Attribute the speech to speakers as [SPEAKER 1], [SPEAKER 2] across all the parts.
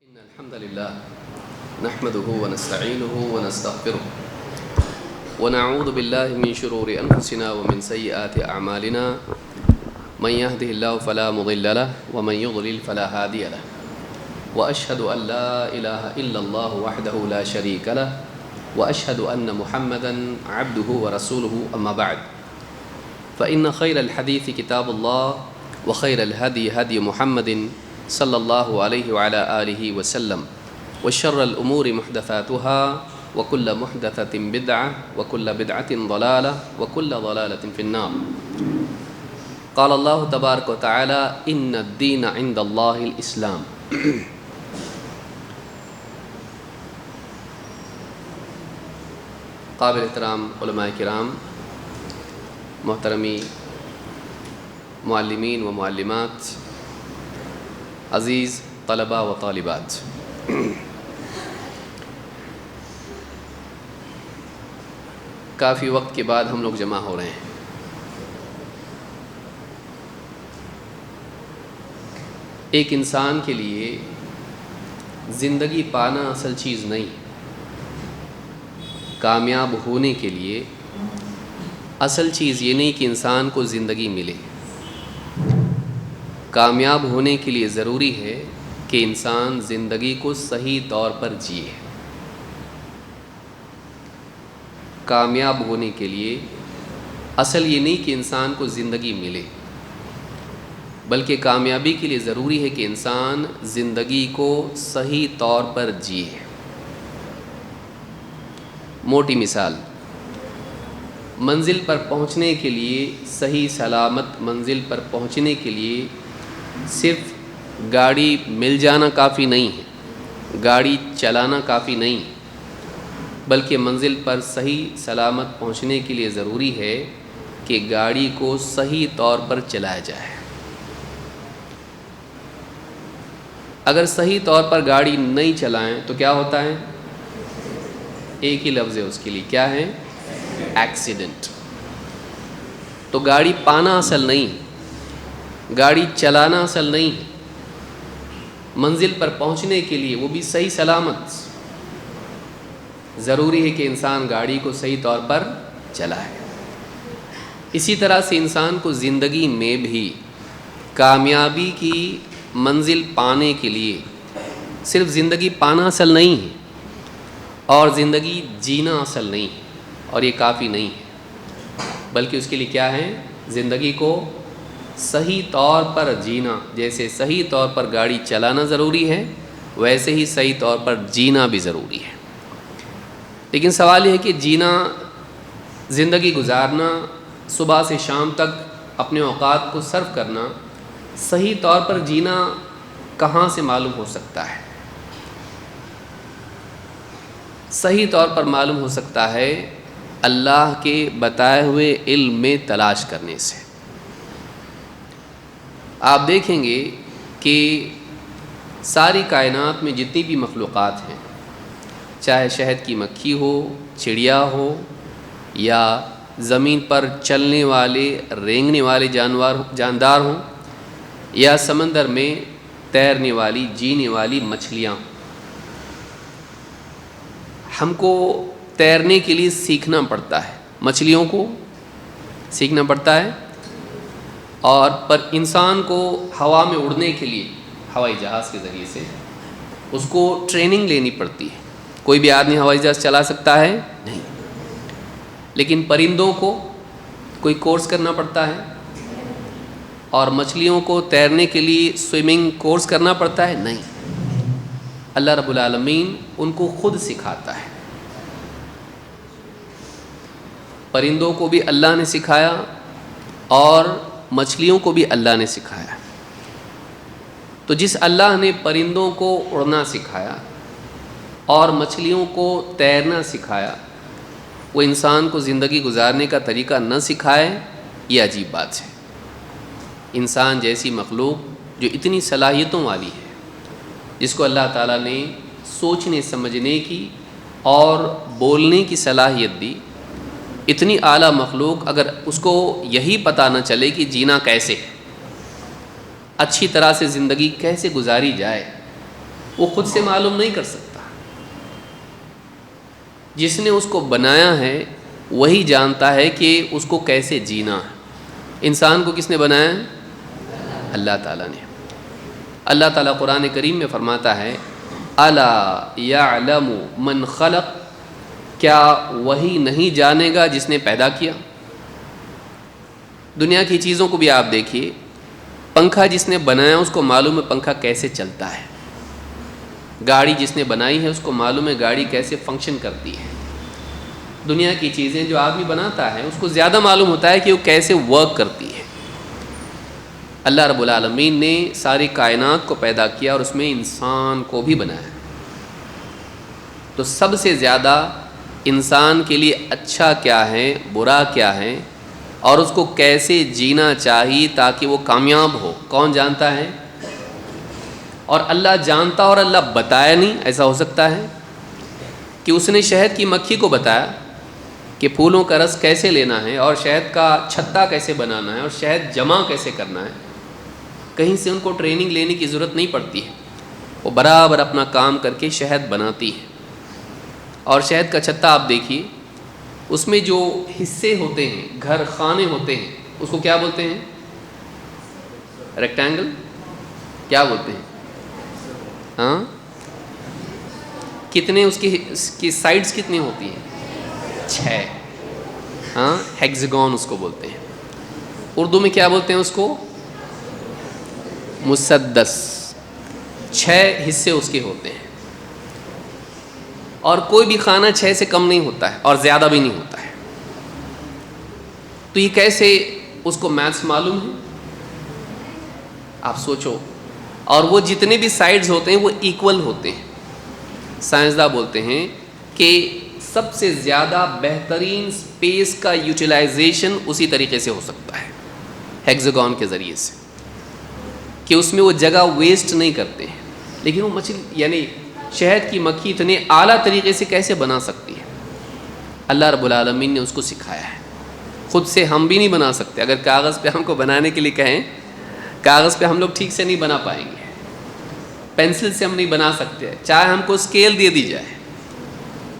[SPEAKER 1] إن الحمد لله نحمده ونستعينه ونستغفره ونعوذ بالله من شرور أنفسنا ومن سيئات أعمالنا من يهده الله فلا مضل له ومن يضلل فلا هادي له وأشهد أن لا إله إلا الله وحده لا شريك له وأشهد أن محمدا عبده ورسوله أما بعد فإن خير الحديث كتاب الله وخير الهدي هدي محمد صلی اللہ علیہ وعلى آلہ وسلم وشر الأمور محدثاتها وكل محدثة بدعة وكل بدعة ضلالة وكل ضلالة في النار قال الله تبارك وتعالى إن الدين عند الله الإسلام قابل احترام علماء کرام، محترمی معلمین و معلمات، عزیز طلباء و طالبات، کافی وقت کے بعد ہم لوگ جمع ہو رہے ہیں۔ ایک انسان کے لیے زندگی پانا اصل چیز نہیں، کامیاب ہونے کے لیے اصل چیز یہ نہیں کہ انسان کو زندگی ملے۔ کامیاب ہونے کے لیے ضروری ہے کہ انسان زندگی کو صحیح طور پر جیے۔ کامیاب ہونے کے لیے اصل یہ نہیں کہ انسان کو زندگی ملے، بلکہ کامیابی کے لیے ضروری ہے کہ انسان زندگی کو صحیح طور پر جیے۔ موٹی مثال، منزل پر پہنچنے کے لیے، صحیح سلامت منزل پر پہنچنے کے لیے صرف گاڑی مل جانا کافی نہیں ہے، گاڑی چلانا کافی نہیں ہے، بلکہ منزل پر صحیح سلامت پہنچنے کے لیے ضروری ہے کہ گاڑی کو صحیح طور پر چلایا جائے۔ اگر صحیح طور پر گاڑی نہیں چلائیں تو کیا ہوتا ہے؟ ایک ہی لفظ ہے اس کے لیے، کیا ہے؟ ایکسیڈنٹ۔ تو گاڑی پانا اصل نہیں، گاڑی چلانا اصل نہیں، منزل پر پہنچنے کے لیے وہ بھی صحیح سلامت ضروری ہے کہ انسان گاڑی کو صحیح طور پر چلائے۔ اسی طرح سے انسان کو زندگی میں بھی کامیابی کی منزل پانے کے لیے صرف زندگی پانا اصل نہیں ہے اور زندگی جینا اصل نہیں ہے اور یہ کافی نہیں ہے، بلکہ اس کے لیے کیا ہے؟ زندگی کو صحیح طور پر جینا۔ جیسے صحیح طور پر گاڑی چلانا ضروری ہے، ویسے ہی صحیح طور پر جینا بھی ضروری ہے۔ لیکن سوال یہ ہے کہ جینا، زندگی گزارنا، صبح سے شام تک اپنے اوقات کو صرف کرنا، صحیح طور پر جینا کہاں سے معلوم ہو سکتا ہے؟ صحیح طور پر معلوم ہو سکتا ہے اللہ کے بتائے ہوئے علم میں تلاش کرنے سے۔ آپ دیکھیں گے کہ ساری کائنات میں جتنی بھی مخلوقات ہیں، چاہے شہد کی مکھی ہو، چڑیا ہو، یا زمین پر چلنے والے رینگنے والے جاندار ہوں، یا سمندر میں تیرنے والی جینے والی مچھلیاں، ہم کو تیرنے کے لیے سیکھنا پڑتا ہے، مچھلیوں کو سیکھنا پڑتا ہے، اور پر انسان کو ہوا میں اڑنے کے لیے ہوائی جہاز کے ذریعے سے اس کو ٹریننگ لینی پڑتی ہے۔ کوئی بھی آدمی ہوائی جہاز چلا سکتا ہے؟ نہیں۔ لیکن پرندوں کو کوئی کورس کرنا پڑتا ہے، اور مچھلیوں کو تیرنے کے لیے سوئمنگ کورس کرنا پڑتا ہے؟ نہیں۔ اللہ رب العالمین ان کو خود سکھاتا ہے۔ پرندوں کو بھی اللہ نے سکھایا اور مچھلیوں کو بھی اللہ نے سکھایا۔ تو جس اللہ نے پرندوں کو اڑنا سکھایا اور مچھلیوں کو تیرنا سکھایا، وہ انسان کو زندگی گزارنے کا طریقہ نہ سکھائے، یہ عجیب بات ہے۔ انسان جیسی مخلوق جو اتنی صلاحیتوں والی ہے، جس کو اللہ تعالیٰ نے سوچنے سمجھنے کی اور بولنے کی صلاحیت دی، اتنی اعلیٰ مخلوق اگر اس کو یہی پتہ نہ چلے کہ جینا کیسے ہے، اچھی طرح سے زندگی کیسے گزاری جائے، وہ خود سے معلوم نہیں کر سکتا. جس نے اس کو بنایا ہے وہی جانتا ہے کہ اس کو کیسے جینا ہے. انسان کو کس نے بنایا ہے؟ اللہ تعالیٰ نے. اللہ تعالیٰ قرآن کریم میں فرماتا ہے الا یعلم من خلق، کیا وہی نہیں جانے گا جس نے پیدا کیا؟ دنیا کی چیزوں کو بھی آپ دیکھیے، پنکھا جس نے بنایا اس کو معلوم ہے پنکھا کیسے چلتا ہے. گاڑی جس نے بنائی ہے اس کو معلوم ہے گاڑی کیسے فنکشن کرتی ہے. دنیا کی چیزیں جو آدمی بناتا ہے اس کو زیادہ معلوم ہوتا ہے کہ وہ کیسے ورک کرتی ہے. اللہ رب العالمین نے ساری کائنات کو پیدا کیا اور اس میں انسان کو بھی بنایا. تو سب سے زیادہ انسان کے لیے اچھا کیا ہے، برا کیا ہے، اور اس کو کیسے جینا چاہیے تاکہ وہ کامیاب ہو، کون جانتا ہے؟ اور اللہ جانتا اور اللہ بتایا نہیں. ایسا ہو سکتا ہے کہ اس نے شہد کی مکھی کو بتایا کہ پھولوں کا رس کیسے لینا ہے اور شہد کا چھتا کیسے بنانا ہے اور شہد جمع کیسے کرنا ہے. کہیں سے ان کو ٹریننگ لینے کی ضرورت نہیں پڑتی ہے، وہ برابر اپنا کام کر کے شہد بناتی ہے. اور شہد کا چھتا آپ دیکھیے، اس میں جو حصے ہوتے ہیں، گھر خانے ہوتے ہیں، اس کو کیا بولتے ہیں؟ ریکٹینگل؟ کیا بولتے ہیں؟ ہاں، کتنے اس کی سائڈز کتنی ہوتی ہیں؟ 6. ہاں، ہیگزاگون اس کو بولتے ہیں. اردو میں کیا بولتے ہیں اس کو؟ مسدس. 6 حصے اس کے ہوتے ہیں، اور کوئی بھی خانہ 6 سے کم نہیں ہوتا ہے اور زیادہ بھی نہیں ہوتا ہے. تو یہ کیسے اس کو میتھس معلوم ہے؟ آپ سوچو. اور وہ جتنے بھی سائڈز ہوتے ہیں وہ ایکول ہوتے ہیں. سائنسداں بولتے ہیں کہ سب سے زیادہ بہترین سپیس کا یوٹیلائزیشن اسی طریقے سے ہو سکتا ہے، ہیگزاگون کے ذریعے سے، کہ اس میں وہ جگہ ویسٹ نہیں کرتے ہیں. لیکن وہ مچھلی یعنی شہد کی مکھی اتنے اعلیٰ طریقے سے کیسے بنا سکتی ہے؟ اللہ رب العالمین نے اس کو سکھایا ہے. خود سے ہم بھی نہیں بنا سکتے. اگر کاغذ پہ ہم کو بنانے کے لیے کہیں، کاغذ پہ ہم لوگ ٹھیک سے نہیں بنا پائیں گے. پینسل سے ہم نہیں بنا سکتے، چاہے ہم کو اسکیل دے دی جائے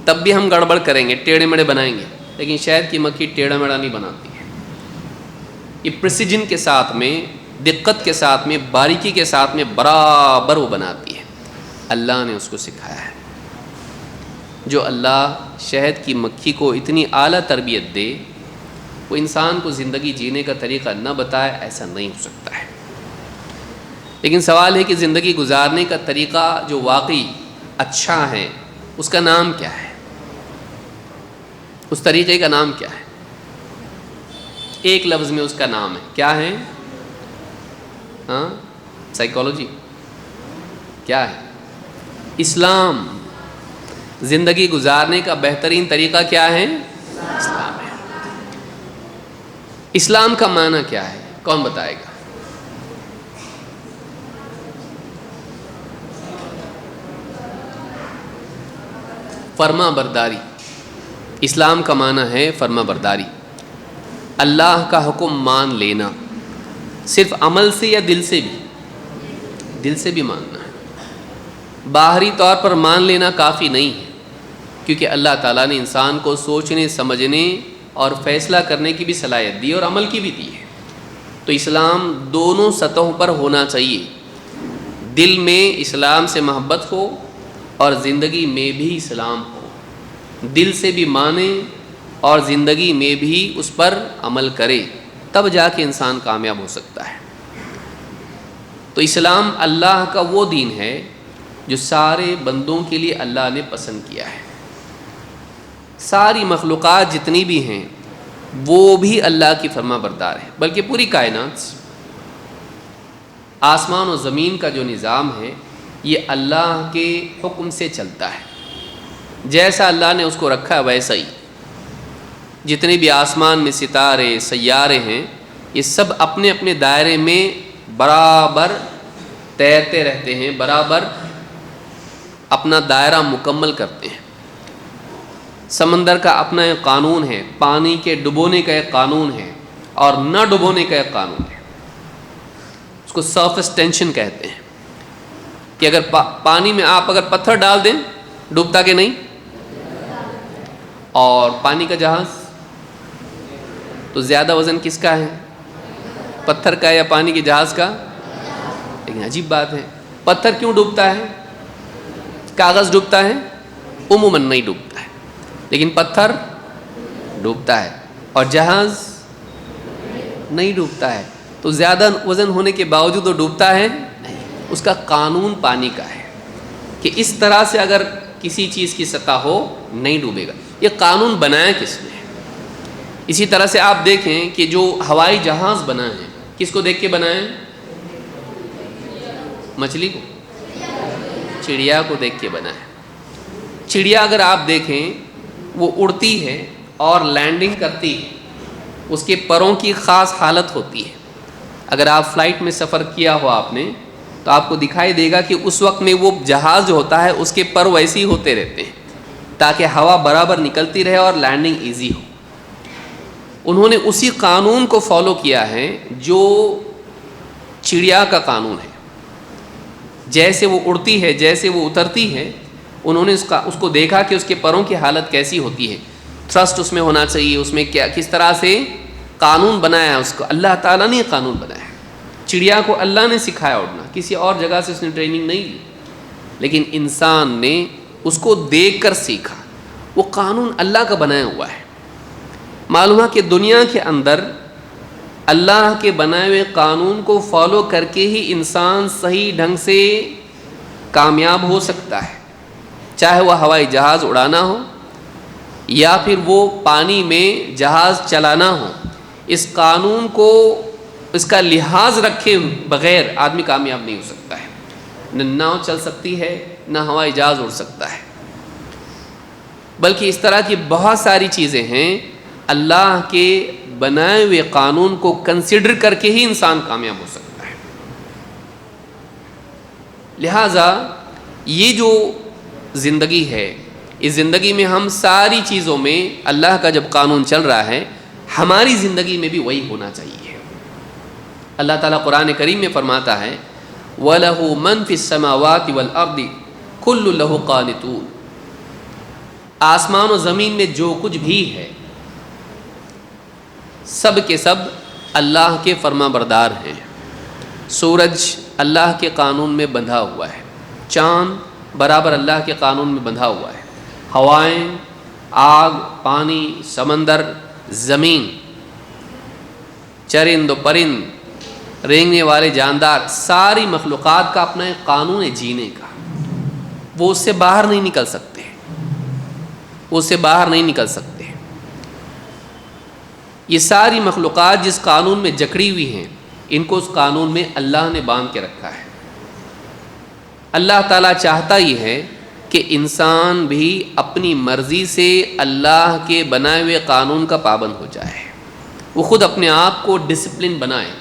[SPEAKER 1] تب بھی ہم گڑبڑ کریں گے، ٹیڑھے میڑھے بنائیں گے. لیکن شہد کی مکھی ٹیڑھا میڑھا نہیں بناتی ہے. یہ پریسیجن کے ساتھ میں، دقت کے ساتھ میں، باریکی کے ساتھ میں برابر وہ بناتی ہے. اللہ نے اس کو سکھایا ہے. جو اللہ شہد کی مکھی کو اتنی اعلیٰ تربیت دے، وہ انسان کو زندگی جینے کا طریقہ نہ بتائے، ایسا نہیں ہو سکتا ہے. لیکن سوال ہے کہ زندگی گزارنے کا طریقہ جو واقعی اچھا ہے اس کا نام کیا ہے؟ اس طریقے کا نام کیا ہے؟ ایک لفظ میں اس کا نام ہے، کیا ہے؟ ہاں، سائیکالوجی. کیا ہے؟ اسلام. زندگی گزارنے کا بہترین طریقہ کیا ہے؟ اسلام ہے. اسلام کا معنی کیا ہے؟ کون بتائے گا؟ فرما برداری. اسلام کا معنی ہے فرما برداری. اللہ کا حکم مان لینا، صرف عمل سے یا دل سے بھی؟ دل سے بھی ماننا ہے. باہری طور پر مان لینا کافی نہیں ہے، کیونکہ اللہ تعالیٰ نے انسان کو سوچنے، سمجھنے اور فیصلہ کرنے کی بھی صلاحیت دی اور عمل کی بھی دی ہے. تو اسلام دونوں سطحوں پر ہونا چاہیے. دل میں اسلام سے محبت ہو اور زندگی میں بھی اسلام ہو. دل سے بھی مانے اور زندگی میں بھی اس پر عمل کرے، تب جا کے انسان کامیاب ہو سکتا ہے. تو اسلام اللہ کا وہ دین ہے جو سارے بندوں کے لیے اللہ نے پسند کیا ہے. ساری مخلوقات جتنی بھی ہیں وہ بھی اللہ کی فرما بردار ہے، بلکہ پوری کائنات، آسمان و زمین کا جو نظام ہے یہ اللہ کے حکم سے چلتا ہے. جیسا اللہ نے اس کو رکھا ہے ویسا ہی. جتنے بھی آسمان میں ستارے، سیارے ہیں، یہ سب اپنے اپنے دائرے میں برابر تیرتے رہتے ہیں، برابر اپنا دائرہ مکمل کرتے ہیں. سمندر کا اپنا ایک قانون ہے، پانی کے ڈبونے کا ایک قانون ہے اور نہ ڈبونے کا ایک قانون ہے. اس کو سرفیس ٹینشن کہتے ہیں، کہ کہ اگر پانی میں آپ اگر پتھر ڈال دیں ڈوبتا کہ نہیں؟ اور پانی کا جہاز تو زیادہ وزن کس کا ہے؟ پتھر کا یا پانی کے جہاز کا؟ لیکن عجیب بات ہے، پتھر کیوں ڈوبتا ہے؟ کاغذ ڈوبتا ہے؟ عموماً نہیں ڈوبتا ہے، لیکن پتھر ڈوبتا ہے اور جہاز نہیں ڈوبتا ہے۔ تو زیادہ وزن ہونے کے باوجود وہ ڈوبتا ہے نہیں۔ اس کا قانون پانی کا ہے کہ اس طرح سے اگر کسی چیز کی سطح ہو نہیں ڈوبے گا۔ یہ قانون بنایا کس نے؟ اسی طرح سے آپ دیکھیں کہ جو ہوائی جہاز بنا ہے کس کو دیکھ کے بنائے؟ مچھلی کو، چڑیا کو دیکھ کے بنا ہے۔ چڑیا اگر آپ دیکھیں وہ اڑتی ہے اور لینڈنگ کرتی ہے، اس کے پروں کی خاص حالت ہوتی ہے۔ اگر آپ فلائٹ میں سفر کیا ہو آپ نے تو آپ کو دکھائی دے گا کہ اس وقت میں وہ جہاز جو ہوتا ہے اس کے پر ویسے ہی ہوتے رہتے ہیں تاکہ ہوا برابر نکلتی رہے اور لینڈنگ ایزی ہو۔ انہوں نے اسی قانون کو فالو کیا ہے جو چڑیا کا قانون ہے۔ جیسے وہ اڑتی ہے، جیسے وہ اترتی ہے، انہوں نے اس کو دیکھا کہ اس کے پروں کی حالت کیسی ہوتی ہے، تھرسٹ اس میں ہونا چاہیے، اس میں کیا کس طرح سے قانون بنایا ہے۔ اس کو اللہ تعالیٰ نے قانون بنایا ہے۔ چڑیا کو اللہ نے سکھایا اڑنا، کسی اور جگہ سے اس نے ٹریننگ نہیں لی، لیکن انسان نے اس کو دیکھ کر سیکھا۔ وہ قانون اللہ کا بنایا ہوا ہے۔ معلوم ہے کہ دنیا کے اندر اللہ کے بنائے ہوئے قانون کو فالو کر کے ہی انسان صحیح ڈھنگ سے کامیاب ہو سکتا ہے، چاہے وہ ہوائی جہاز اڑانا ہو یا پھر وہ پانی میں جہاز چلانا ہو۔ اس قانون کو، اس کا لحاظ رکھے بغیر آدمی کامیاب نہیں ہو سکتا ہے۔ نہ ناؤ چل سکتی ہے، نہ ہوائی جہاز اڑ سکتا ہے، بلکہ اس طرح کی بہت ساری چیزیں ہیں اللہ کے بنائے ہوئے قانون کو کنسیڈر کر کے ہی انسان کامیاب ہو سکتا ہے۔ لہذا یہ جو زندگی ہے، اس زندگی میں ہم ساری چیزوں میں اللہ کا جب قانون چل رہا ہے، ہماری زندگی میں بھی وہی ہونا چاہیے۔ اللہ تعالیٰ قرآن کریم میں فرماتا ہے وَلَهُ مَن فِي السَّمَاوَاتِ وَالْأَرْضِ كُلٌّ لَهُ قَانِتُونَ، آسمان و زمین میں جو کچھ بھی ہے سب کے سب اللہ کے فرما بردار ہیں۔ سورج اللہ کے قانون میں بندھا ہوا ہے، چاند برابر اللہ کے قانون میں بندھا ہوا ہے، ہوائیں، آگ، پانی، سمندر، زمین، چرند و پرند، رینگنے والے جاندار، ساری مخلوقات کا اپنا ایک قانون ہے جینے کا۔ وہ اس سے باہر نہیں نکل سکتے، وہ اس سے باہر نہیں نکل سکتے۔ یہ ساری مخلوقات جس قانون میں جکڑی ہوئی ہیں، ان کو اس قانون میں اللہ نے باندھ کے رکھا ہے۔ اللہ تعالیٰ چاہتا ہی ہے کہ انسان بھی اپنی مرضی سے اللہ کے بنائے ہوئے قانون کا پابند ہو جائے، وہ خود اپنے آپ کو ڈسپلن بنائے،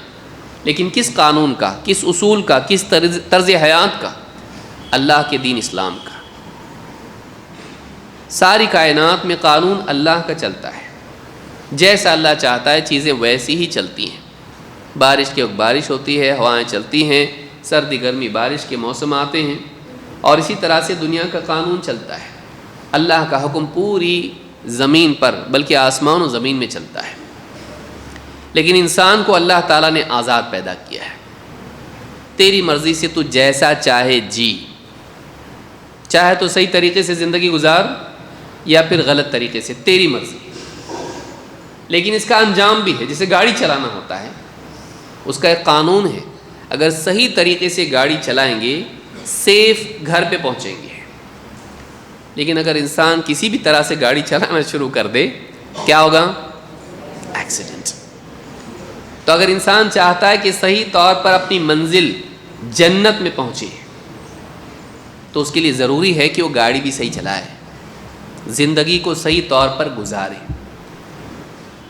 [SPEAKER 1] لیکن کس قانون کا، کس اصول کا، کس طرز حیات کا؟ اللہ کے دین اسلام کا۔ ساری کائنات میں قانون اللہ کا چلتا ہے، جیسا اللہ چاہتا ہے چیزیں ویسی ہی چلتی ہیں۔ بارش کے وقت بارش ہوتی ہے، ہوائیں چلتی ہیں، سردی گرمی بارش کے موسم آتے ہیں، اور اسی طرح سے دنیا کا قانون چلتا ہے۔ اللہ کا حکم پوری زمین پر بلکہ آسمان و زمین میں چلتا ہے، لیکن انسان کو اللہ تعالیٰ نے آزاد پیدا کیا ہے۔ تیری مرضی سے تو جیسا چاہے جی، چاہے تو صحیح طریقے سے زندگی گزار یا پھر غلط طریقے سے، تیری مرضی۔ لیکن اس کا انجام بھی ہے، جیسے گاڑی چلانا ہوتا ہے، اس کا ایک قانون ہے، اگر صحیح طریقے سے گاڑی چلائیں گے سیف گھر پہ پہنچیں گے، لیکن اگر انسان کسی بھی طرح سے گاڑی چلانا شروع کر دے کیا ہوگا؟ ایکسیڈنٹ۔ تو اگر انسان چاہتا ہے کہ صحیح طور پر اپنی منزل جنت میں پہنچے تو اس کے لیے ضروری ہے کہ وہ گاڑی بھی صحیح چلائے، زندگی کو صحیح طور پر گزارے۔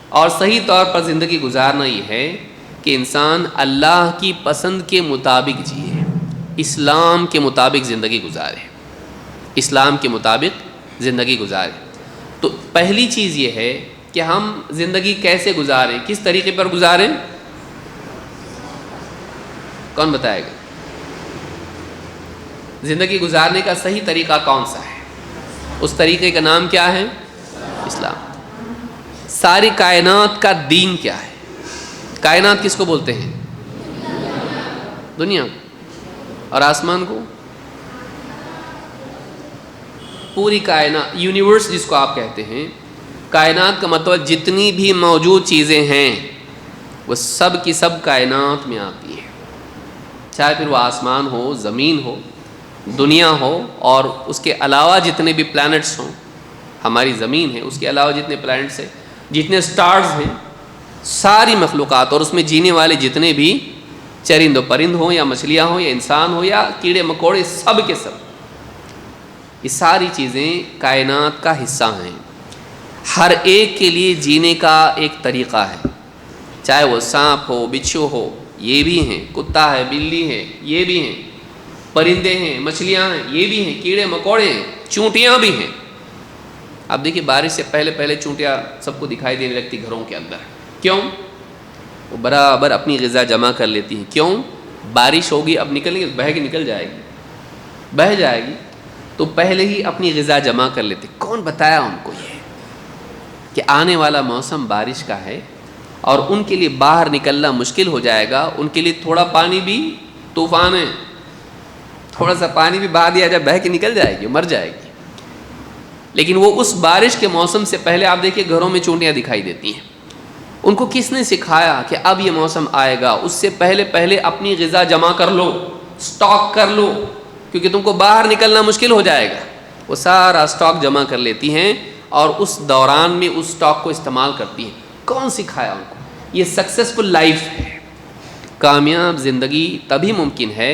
[SPEAKER 1] اور صحیح طور پر زندگی گزارنا یہ ہے کہ انسان اللہ کی پسند کے مطابق جیے، اسلام کے مطابق زندگی گزارے، اسلام کے مطابق زندگی گزارے۔ تو پہلی چیز یہ ہے کہ ہم زندگی کیسے گزاریں، کس طریقے پر گزاریں؟ کون بتائے گا؟ زندگی گزارنے کا صحیح طریقہ کون سا ہے؟ اس طریقے کا نام کیا ہے؟ اسلام۔ ساری کائنات کا دین کیا ہے؟ کائنات کس کو بولتے ہیں؟ دنیا کو۔ اور آسمان کو؟ پوری کائنات، یونیورس جس کو آپ کہتے ہیں، کائنات کا مطلب جتنی بھی موجود چیزیں ہیں وہ سب کی سب کائنات میں آتی ہیں، چاہے پھر وہ آسمان ہو، زمین ہو، دنیا ہو، اور اس کے علاوہ جتنے بھی پلانٹس ہوں، ہماری زمین ہے، اس کے علاوہ جتنے پلانٹس ہیں، جتنے سٹارز ہیں، ساری مخلوقات اور اس میں جینے والے جتنے بھی چرند و پرند ہوں یا مچھلیاں ہوں یا انسان ہو یا کیڑے مکوڑے، سب کے سب، یہ ساری چیزیں کائنات کا حصہ ہیں۔ ہر ایک کے لیے جینے کا ایک طریقہ ہے، چاہے وہ سانپ ہو، بچھو ہو، یہ بھی ہیں، کتا ہے، بلی ہے، یہ بھی ہیں، پرندے ہیں، مچھلیاں ہیں، یہ بھی ہیں، کیڑے مکوڑے ہیں، چونٹیاں بھی ہیں۔ اب دیکھیے بارش سے پہلے پہلے چونٹیاں سب کو دکھائی دینے لگتی گھروں کے اندر، کیوں؟ وہ برابر اپنی غذا جمع کر لیتی ہیں، کیوں؟ بارش ہوگی، اب نکلیں گے، بہہ کے نکل جائے گی، بہہ جائے گی، تو پہلے ہی اپنی غذا جمع کر لیتے۔ کون بتایا ان کو یہ کہ آنے والا موسم بارش کا ہے اور ان کے لیے باہر نکلنا مشکل ہو جائے گا؟ ان کے لیے تھوڑا پانی بھی طوفان ہے، تھوڑا سا پانی بھی بہا دیا جائے بہہ کے نکل جائے گی، مر جائے گی۔ لیکن وہ اس بارش کے موسم سے پہلے آپ دیکھیں گھروں میں چونٹیاں دکھائی دیتی ہیں۔ ان کو کس نے سکھایا کہ اب یہ موسم آئے گا، اس سے پہلے پہلے اپنی غذا جمع کر لو، سٹاک کر لو، کیونکہ تم کو باہر نکلنا مشکل ہو جائے گا۔ وہ سارا سٹاک جمع کر لیتی ہیں اور اس دوران میں اس سٹاک کو استعمال کرتی ہیں۔ کون سکھایا ان کو؟ یہ سکسیسفل لائف ہے۔ کامیاب زندگی تبھی ممکن ہے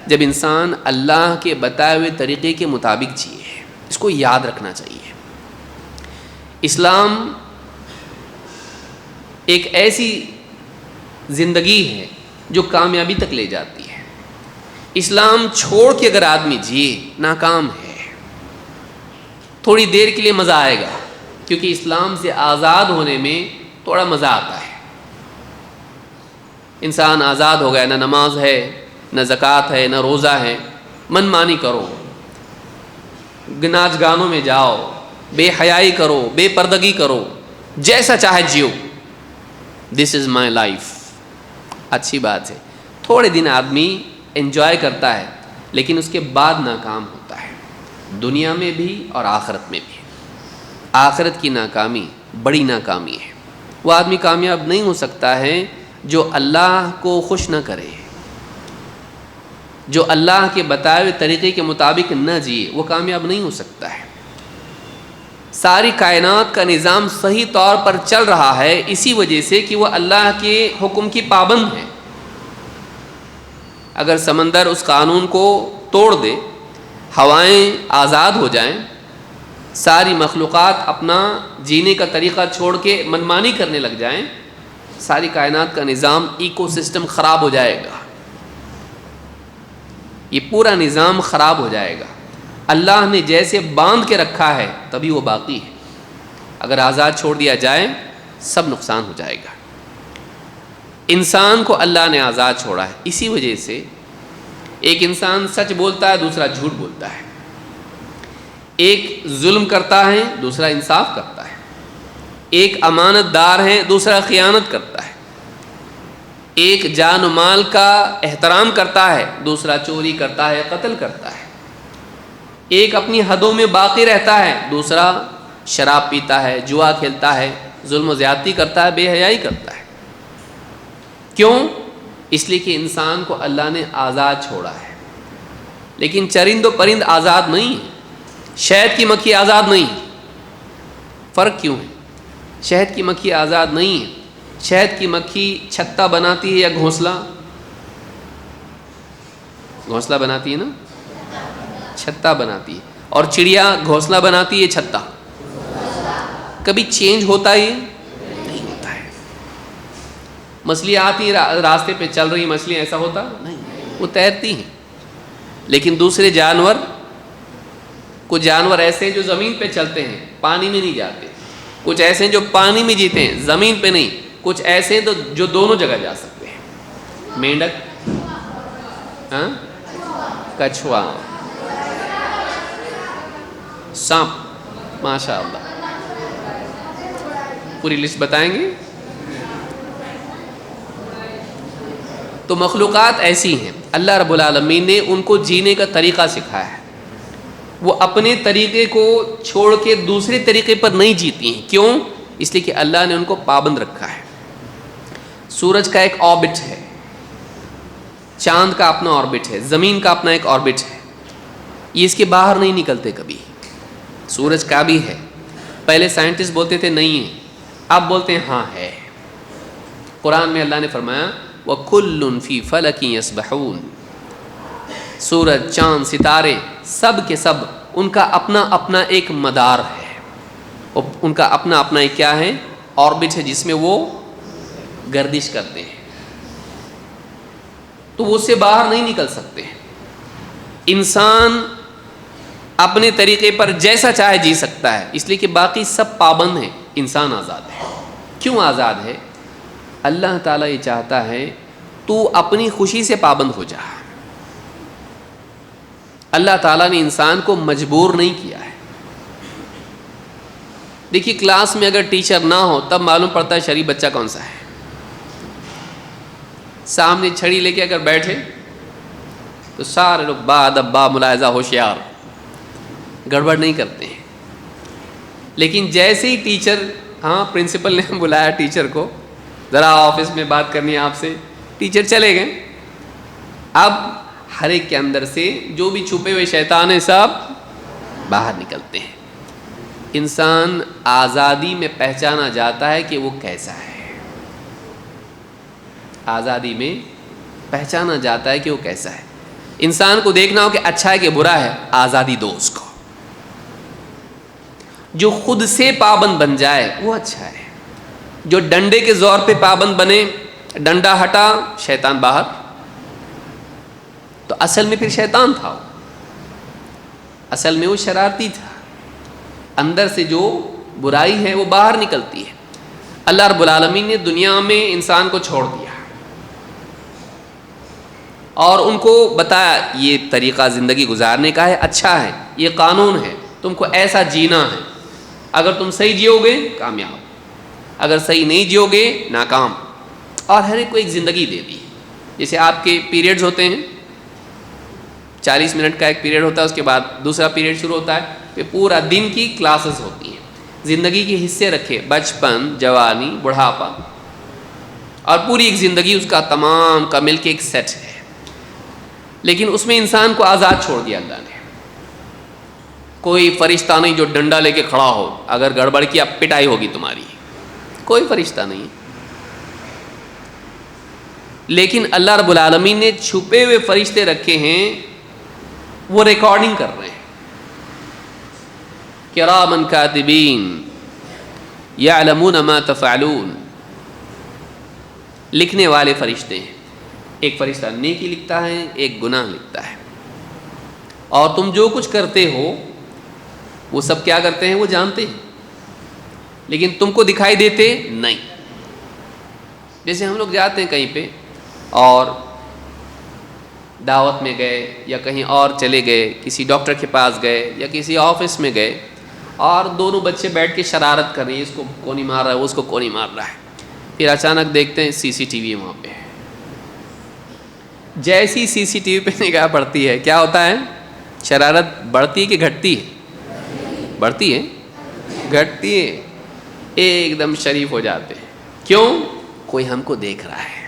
[SPEAKER 1] جب انسان اللہ کے بتائے ہوئے طریقے کے مطابق جیے۔ اس کو یاد رکھنا چاہیے۔ اسلام ایک ایسی زندگی ہے جو کامیابی تک لے جاتی ہے۔ اسلام چھوڑ کے اگر آدمی جیے ناکام ہے۔ تھوڑی دیر کے لیے مزہ آئے گا، کیونکہ اسلام سے آزاد ہونے میں تھوڑا مزہ آتا ہے۔ انسان آزاد ہو گیا، نہ نماز ہے، نہ زکوٰۃ ہے، نہ روزہ ہے، من مانی کرو، ناچ گانوں میں جاؤ، بے حیائی کرو، بے پردگی کرو، جیسا چاہے جیو، دس از مائی لائف۔ اچھی بات ہے، تھوڑے دن آدمی انجوائے کرتا ہے، لیکن اس کے بعد ناکام ہوتا ہے، دنیا میں بھی اور آخرت میں بھی۔ آخرت کی ناکامی بڑی ناکامی ہے۔ وہ آدمی کامیاب نہیں ہو سکتا ہے جو اللہ کو خوش نہ کرے، جو اللہ کے بتائے ہوئے طریقے کے مطابق نہ جیے، وہ کامیاب نہیں ہو سکتا ہے۔ ساری کائنات کا نظام صحیح طور پر چل رہا ہے اسی وجہ سے کہ وہ اللہ کے حکم کی پابند ہے۔ اگر سمندر اس قانون کو توڑ دے، ہوائیں آزاد ہو جائیں، ساری مخلوقات اپنا جینے کا طریقہ چھوڑ کے منمانی کرنے لگ جائیں، ساری کائنات کا نظام ایکو سسٹم خراب ہو جائے گا، یہ پورا نظام خراب ہو جائے گا۔ اللہ نے جیسے باندھ کے رکھا ہے تبھی وہ باقی ہے، اگر آزاد چھوڑ دیا جائے سب نقصان ہو جائے گا۔ انسان کو اللہ نے آزاد چھوڑا ہے، اسی وجہ سے ایک انسان سچ بولتا ہے، دوسرا جھوٹ بولتا ہے، ایک ظلم کرتا ہے، دوسرا انصاف کرتا ہے، ایک امانت دار ہے، دوسرا خیانت کرتا ہے، ایک جان و مال کا احترام کرتا ہے، دوسرا چوری کرتا ہے، قتل کرتا ہے، ایک اپنی حدوں میں باقی رہتا ہے، دوسرا شراب پیتا ہے، جوا کھیلتا ہے، ظلم و زیادتی کرتا ہے، بے حیائی کرتا ہے۔ کیوں؟ اس لیے کہ انسان کو اللہ نے آزاد چھوڑا ہے، لیکن چرند و پرند آزاد نہیں ہے، شہد کی مکھی آزاد نہیں ہے۔ فرق کیوں ہے؟ شہد کی مکھی آزاد نہیں ہے، شہد کی مکھی چھتا بناتی ہے یا گھونسلہ؟ گھونسلہ بناتی ہے نا، چھتا بناتی ہے، اور چڑیا گھونسلہ بناتی ہے، چھتا کبھی چینج ہوتا ہی نہیں ہوتا ہے۔ مچھلیاں آتی ہیں راستے پہ چل رہی مچھلیاں، ایسا ہوتا نہیں، وہ تیرتی ہیں۔ لیکن دوسرے جانور، کچھ جانور ایسے ہیں جو زمین پہ چلتے ہیں، پانی میں نہیں جاتے، کچھ ایسے ہیں جو پانی میں جیتے ہیں، زمین پہ نہیں، کچھ ایسے ہیں جو دونوں جگہ جا سکتے ہیں۔ مینڈک، کچھوا، سانپ، ماشاء اللہ، پوری لسٹ بتائیں گے؟ تو مخلوقات ایسی ہیں، اللہ رب العالمین نے ان کو جینے کا طریقہ سکھایا ہے، وہ اپنے طریقے کو چھوڑ کے دوسرے طریقے پر نہیں جیتی ہیں۔ کیوں؟ اس لیے کہ اللہ نے ان کو پابند رکھا ہے۔ سورج کا ایک آربٹ ہے، چاند کا اپنا آربٹ ہے، زمین کا اپنا ایک آربٹ ہے، یہ اس کے باہر نہیں نکلتے کبھی۔ سورج کا بھی ہے، پہلے سائنٹسٹ بولتے تھے نہیں ہے، اب بولتے ہیں ہاں ہے۔ قرآن میں اللہ نے فرمایا وَكُلٌّ فِي فَلَكٍ يَسْبَحُونَ، سورج، چاند، ستارے، سب کے سب ان کا اپنا اپنا ایک مدار ہے، ان کا اپنا اپنا ایک کیا ہے؟ آربٹ ہے، جس میں وہ گردش کرتے ہیں، تو وہ اس سے باہر نہیں نکل سکتے۔ انسان اپنے طریقے پر جیسا چاہے جی سکتا ہے، اس لیے کہ باقی سب پابند ہیں، انسان آزاد ہے۔ کیوں آزاد ہے؟ اللہ تعالیٰ یہ چاہتا ہے تو اپنی خوشی سے پابند ہو جا۔ اللہ تعالیٰ نے انسان کو مجبور نہیں کیا ہے۔ دیکھیے کلاس میں اگر ٹیچر نہ ہو تب معلوم پڑتا ہے شریف بچہ کون سا ہے۔ سامنے چھڑی لے کے اگر بیٹھے تو سارے لوگ با ادب، با ملاحظہ، ہوشیار، گڑبڑ نہیں کرتے ہیں۔ لیکن جیسے ہی ٹیچر، ہاں پرنسپل نے بلایا ٹیچر کو، ذرا آفس میں بات کرنی ہے آپ سے، ٹیچر چلے گئے، اب ہر ایک کے اندر سے جو بھی چھپے ہوئے شیطان ہیں سب باہر نکلتے ہیں۔ انسان آزادی میں پہچانا جاتا ہے کہ وہ کیسا ہے، آزادی میں پہچانا جاتا ہے کہ وہ کیسا ہے۔ انسان کو دیکھنا ہو کہ اچھا ہے کہ برا ہے، آزادی دو اس کو۔ جو خود سے پابند بن جائے وہ اچھا ہے، جو ڈنڈے کے زور پہ پابند بنے، ڈنڈا ہٹا شیطان باہر، تو اصل میں پھر شیطان تھا وہ، اصل میں وہ شرارتی تھا، اندر سے جو برائی ہے وہ باہر نکلتی ہے۔ اللہ رب العالمین نے دنیا میں انسان کو چھوڑ دیا اور ان کو بتایا یہ طریقہ زندگی گزارنے کا ہے، اچھا ہے، یہ قانون ہے، تم کو ایسا جینا ہے، اگر تم صحیح جیو گے کامیاب، اگر صحیح نہیں جیو گے ناکام۔ اور ہر ایک کو ایک زندگی دے دی، جیسے آپ کے پیریڈز ہوتے ہیں، 40 منٹ کا ایک پیریڈ ہوتا ہے، اس کے بعد دوسرا پیریڈ شروع ہوتا ہے، پھر پورا دن کی کلاسز ہوتی ہیں، زندگی کے حصے رکھے، بچپن، جوانی، بڑھاپا، اور پوری ایک زندگی اس کا تمام کا مل کے ایک سیٹ ہے۔ لیکن اس میں انسان کو آزاد چھوڑ دیا اللہ نے، کوئی فرشتہ نہیں جو ڈنڈا لے کے کھڑا ہو، اگر گڑبڑ کی اب پٹائی ہوگی تمہاری، کوئی فرشتہ نہیں۔ لیکن اللہ رب العالمین نے چھپے ہوئے فرشتے رکھے ہیں، وہ ریکارڈنگ کر رہے ہیں، کرامن کاتبین یعلمون ما تفعلون، لکھنے والے فرشتے ہیں، ایک فرشتہ نیکی لکھتا ہے، ایک گناہ لکھتا ہے، اور تم جو کچھ کرتے ہو وہ سب کیا کرتے ہیں وہ جانتے ہیں، لیکن تم کو دکھائی دیتے نہیں۔ جیسے ہم لوگ جاتے ہیں کہیں پہ اور دعوت میں گئے یا کہیں اور چلے گئے، کسی ڈاکٹر کے پاس گئے یا کسی آفس میں گئے، اور دونوں بچے بیٹھ کے شرارت کر رہے ہیں، اس کو کون نہیں مار رہا ہے، اس کو کون نہیں مار رہا ہے، پھر اچانک دیکھتے ہیں سی سی ٹی وی وہاں پہ، جیسی سی سی ٹی وی پہ نگاہ پڑتی ہے کیا ہوتا ہے؟ شرارت بڑھتی ہے کہ گھٹتی ہے؟ بڑھتی ہے، گھٹتی ہے، ایک دم شریف ہو جاتے ہیں۔ کیوں؟ کوئی ہم کو دیکھ رہا ہے،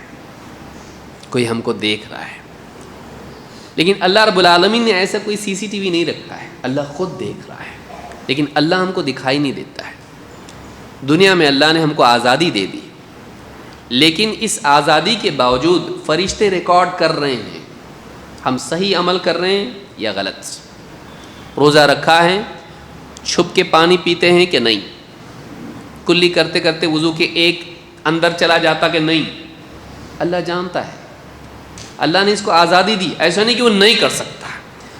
[SPEAKER 1] کوئی ہم کو دیکھ رہا ہے۔ لیکن اللہ رب العالمین نے ایسا کوئی سی سی ٹی وی نہیں رکھا ہے، اللہ خود دیکھ رہا ہے، لیکن اللہ ہم کو دکھائی نہیں دیتا ہے۔ دنیا میں اللہ نے ہم کو آزادی دے دی، لیکن اس آزادی کے باوجود فرشتے ریکارڈ کر رہے ہیں ہم صحیح عمل کر رہے ہیں یا غلط، روزہ رکھا ہے، چھپ کے پانی پیتے ہیں کہ نہیں، کلی کرتے کرتے وضو کے ایک اندر چلا جاتا کہ نہیں، اللہ جانتا ہے۔ اللہ نے اس کو آزادی دی، ایسا نہیں کہ وہ نہیں کر سکتا،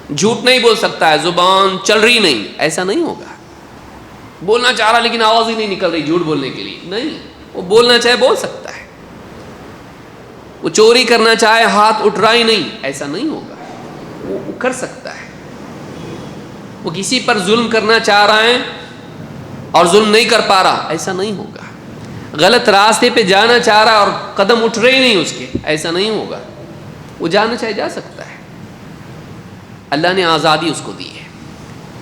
[SPEAKER 1] جھوٹ نہیں بول سکتا ہے، زبان چل رہی نہیں، ایسا نہیں ہوگا، بولنا چاہ رہا لیکن آواز ہی نہیں نکل رہی جھوٹ بولنے کے لیے، نہیں، وہ بولنا چاہے بول سکتا ہے، وہ چوری کرنا چاہے ہاتھ اٹھ رہا ہی نہیں، ایسا نہیں ہوگا، وہ کر سکتا ہے۔ وہ کسی پر ظلم کرنا چاہ رہا ہے اور ظلم نہیں کر پا رہا، ایسا نہیں ہوگا. غلط راستے پہ جانا چاہ رہا ہے اور قدم اٹھ رہے ہی نہیں اس کے، ایسا نہیں ہوگا. وہ جانا چاہے جا سکتا ہے. اللہ نے آزادی اس کو دی ہے،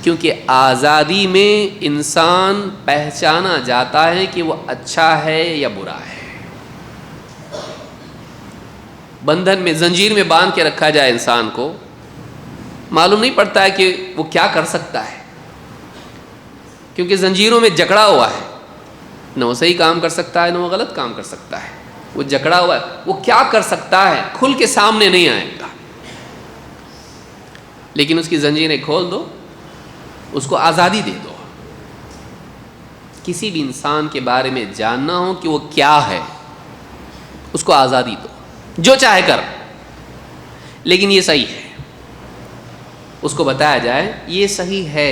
[SPEAKER 1] کیونکہ آزادی میں انسان پہچانا جاتا ہے کہ وہ اچھا ہے یا برا ہے. بندھن میں، زنجیر میں باندھ کے رکھا جائے انسان کو، معلوم نہیں پڑتا ہے کہ وہ کیا کر سکتا ہے، کیونکہ زنجیروں میں جکڑا ہوا ہے. نہ وہ صحیح کام کر سکتا ہے، نہ وہ غلط کام کر سکتا ہے. وہ جکڑا ہوا ہے، وہ کیا کر سکتا ہے کھل کے سامنے نہیں آئے گا. لیکن اس کی زنجیریں کھول دو، اس کو آزادی دے دو. کسی بھی انسان کے بارے میں جاننا ہو کہ وہ کیا ہے، اس کو آزادی دو، جو چاہے کر، لیکن یہ صحیح ہے. اس کو بتایا جائے یہ صحیح ہے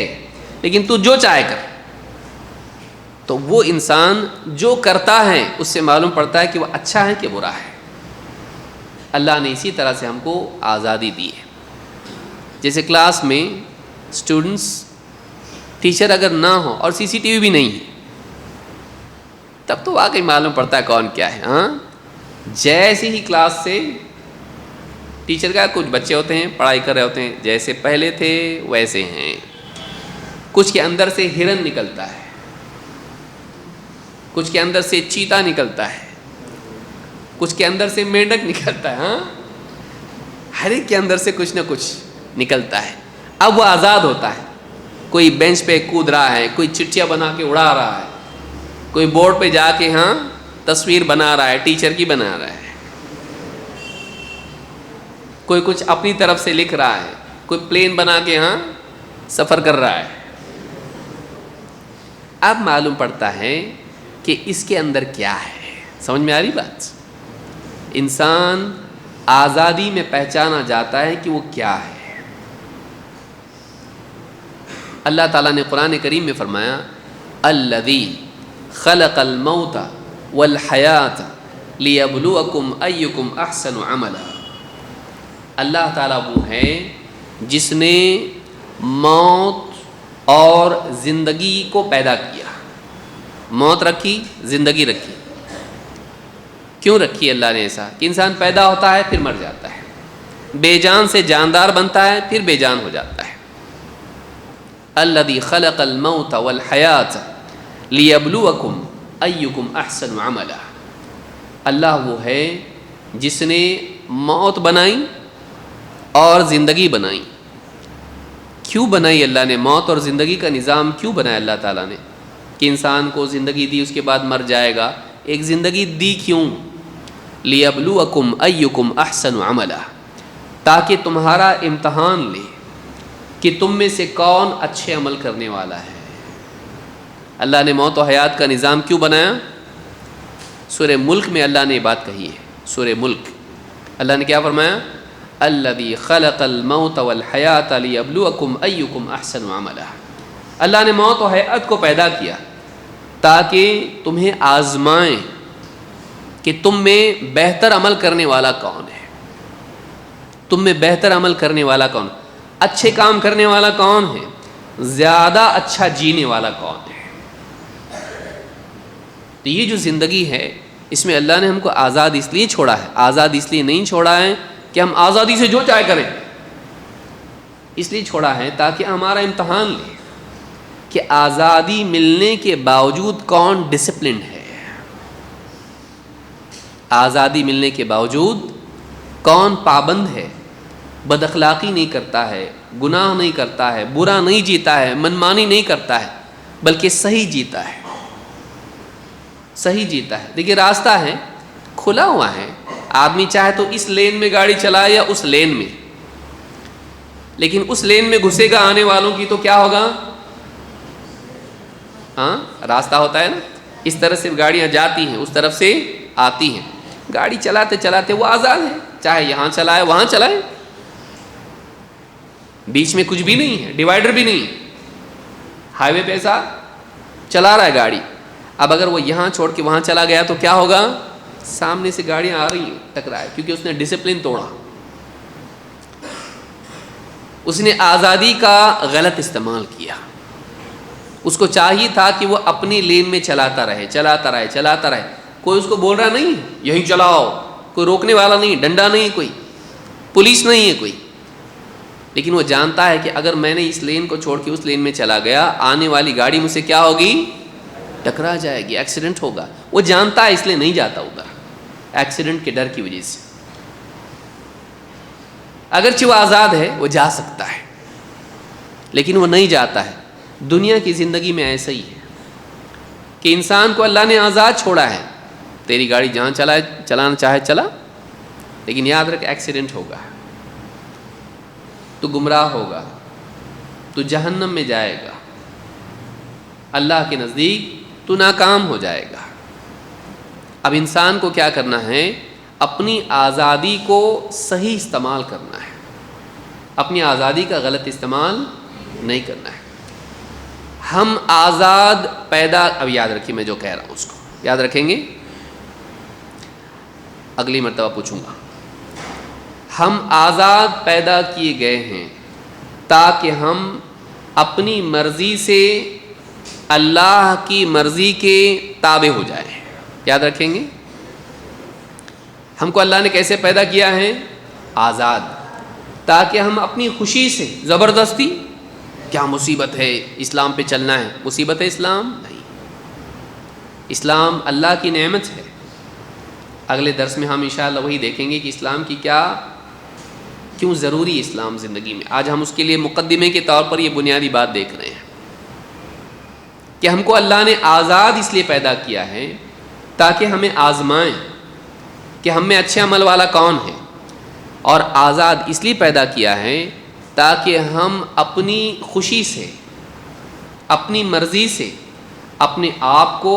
[SPEAKER 1] لیکن تو جو چاہے کر. تو وہ انسان جو کرتا ہے اس سے معلوم پڑتا ہے کہ وہ اچھا ہے کہ برا ہے. اللہ نے اسی طرح سے ہم کو آزادی دی ہے. جیسے کلاس میں اسٹوڈنٹس، ٹیچر اگر نہ ہو اور سی سی ٹی وی بھی نہیں ہے، تب تو واقعی معلوم پڑتا ہے کون کیا ہے. ہاں، جیسے ہی کلاس سے ٹیچر کا، کچھ بچے ہوتے ہیں پڑھائی کر رہے ہوتے ہیں، جیسے پہلے تھے ویسے ہیں. کچھ کے اندر سے ہرن نکلتا ہے، کچھ کے اندر سے چیتا نکلتا ہے، کچھ کے اندر سے مینڈک نکلتا ہے. ہاں، ہر ایک کے اندر سے کچھ نہ کچھ نکلتا ہے. اب وہ آزاد ہوتا ہے. کوئی بینچ پہ کود رہا ہے، کوئی چٹیاں بنا کے اڑا رہا ہے، کوئی بورڈ پہ جا کے ہاں تصویر بنا رہا ہے، ٹیچر کی بنا رہا ہے، کوئی کچھ اپنی طرف سے لکھ رہا ہے، کوئی پلین بنا کے ہاں سفر کر رہا ہے. اب معلوم پڑتا ہے کہ اس کے اندر کیا ہے. سمجھ میں آ رہی بات؟ انسان آزادی میں پہچانا جاتا ہے کہ وہ کیا ہے. اللہ تعالیٰ نے قرآن کریم میں فرمایا الذی خلق الموت والحیات لیبلوکم ایکم احسن عملا. اللہ تعالیٰ وہ ہے جس نے موت اور زندگی کو پیدا کیا. موت رکھی، زندگی رکھی. کیوں رکھی اللہ نے ایسا؟ کہ انسان پیدا ہوتا ہے پھر مر جاتا ہے، بے جان سے جاندار بنتا ہے پھر بے جان ہو جاتا ہے. الذی خلق الموت والحیات لیبلوکم ایکم احسن عملا. اللہ وہ ہے جس نے موت بنائی اور زندگی بنائی. کیوں بنائی اللہ نے موت اور زندگی کا نظام؟ کیوں بنایا اللہ تعالیٰ نے کہ انسان کو زندگی دی، اس کے بعد مر جائے گا؟ ایک زندگی دی کیوں؟ لیبلوکم ایکم احسن عملا، تاکہ تمہارا امتحان لے کہ تم میں سے کون اچھے عمل کرنے والا ہے. اللہ نے موت و حیات کا نظام کیوں بنایا؟ سورہ ملک میں اللہ نے یہ بات کہی ہے. سورہ ملک اللہ نے کیا فرمایا؟ الذی خلق الموت والحیات لیبلوکم ایکم احسن عملا. اللہ نے موت و حیات کو پیدا کیا تاکہ تمہیں آزمائیں کہ تم میں بہتر عمل کرنے والا کون ہے. تم میں بہتر عمل کرنے والا کون، اچھے کام کرنے والا کون ہے، زیادہ اچھا جینے والا کون ہے. تو یہ جو زندگی ہے اس میں اللہ نے ہم کو آزاد اس لیے چھوڑا ہے، آزاد اس لیے نہیں چھوڑا ہے کہ ہم آزادی سے جو چاہے کریں. اس لیے چھوڑا ہے تاکہ ہمارا امتحان لے کہ آزادی ملنے کے باوجود کون ڈسپلنڈ ہے، آزادی ملنے کے باوجود کون پابند ہے، بد اخلاقی نہیں کرتا ہے، گناہ نہیں کرتا ہے، برا نہیں جیتا ہے، منمانی نہیں کرتا ہے، بلکہ صحیح جیتا ہے. صحیح جیتا ہے. دیکھیے راستہ ہے، کھلا ہوا ہے، آدمی چاہے تو اس لین میں گاڑی چلائے یا اس لین میں، لیکن اس لین میں گھسے گا آنے والوں کی تو کیا ہوگا؟ ہاں، راستہ ہوتا ہے نا، اس طرف سے گاڑیاں جاتی ہیں، اس طرف سے آتی ہیں. گاڑی چلاتے چلاتے وہ آزاد ہے، چاہے یہاں چلائے وہاں چلائے، بیچ میں کچھ بھی نہیں ہے، ڈیوائیڈر بھی نہیں ہے، ہائی وے پہ ایسا چلا رہا ہے گاڑی. اب اگر وہ یہاں چھوڑ کے وہاں چلا گیا تو کیا ہوگا؟ سامنے سے گاڑیاں آ رہی ہیں ٹکرائے، کیونکہ اس نے ڈسپلن توڑا. اس نے آزادی کا غلط استعمال کیا. اس کو چاہیے تھا کہ وہ اپنی لین میں چلاتا رہے. کوئی اس کو بول رہا نہیں یہیں چلاؤ, کوئی روکنے والا نہیں, ڈنڈا نہیں, کوئی پولیس نہیں ہے کوئی. لیکن وہ جانتا ہے کہ اگر میں نے اس لین کو چھوڑ کے اس لین میں چلا گیا, آنے والی گاڑی مجھ سے کیا ہوگی, ٹکرا جائے گی, ایکسیڈنٹ ہوگا. وہ جانتا ہے, اس لیے نہیں جاتا ادھر, ایکسیڈنٹ کے ڈر کی وجہ سے. اگرچہ وہ آزاد ہے, وہ جا سکتا ہے, لیکن وہ نہیں جاتا ہے. دنیا کی زندگی میں ایسا ہی ہے کہ انسان کو اللہ نے آزاد چھوڑا ہے, تیری گاڑی جہاں چلانا چاہے چلا, لیکن یاد رکھ ایکسیڈنٹ ہوگا, تو گمراہ ہوگا, تو جہنم میں جائے گا, اللہ کے نزدیک تو ناکام ہو جائے گا. اب انسان کو کیا کرنا ہے, اپنی آزادی کو صحیح استعمال کرنا ہے, اپنی آزادی کا غلط استعمال نہیں کرنا ہے. ہم آزاد پیدا, اب یاد رکھیے میں جو کہہ رہا ہوں اس کو یاد رکھیں گے, اگلی مرتبہ پوچھوں گا. ہم آزاد پیدا کیے گئے ہیں تاکہ ہم اپنی مرضی سے اللہ کی مرضی کے تابع ہو جائیں. یاد رکھیں گے, ہم کو اللہ نے کیسے پیدا کیا ہے, آزاد, تاکہ ہم اپنی خوشی سے, زبردستی کیا مصیبت ہے اسلام پہ چلنا ہے, مصیبت ہے اسلام نہیں, اسلام اللہ کی نعمت ہے. اگلے درس میں ہم انشاءاللہ وہی دیکھیں گے کہ اسلام کی کیوں ضروری ہے اسلام زندگی میں. آج ہم اس کے لیے مقدمے کے طور پر یہ بنیادی بات دیکھ رہے ہیں کہ ہم کو اللہ نے آزاد اس لیے پیدا کیا ہے تاکہ ہمیں آزمائیں کہ ہم میں اچھے عمل والا کون ہے, اور آزاد اس لیے پیدا کیا ہے تاکہ ہم اپنی خوشی سے, اپنی مرضی سے اپنے آپ کو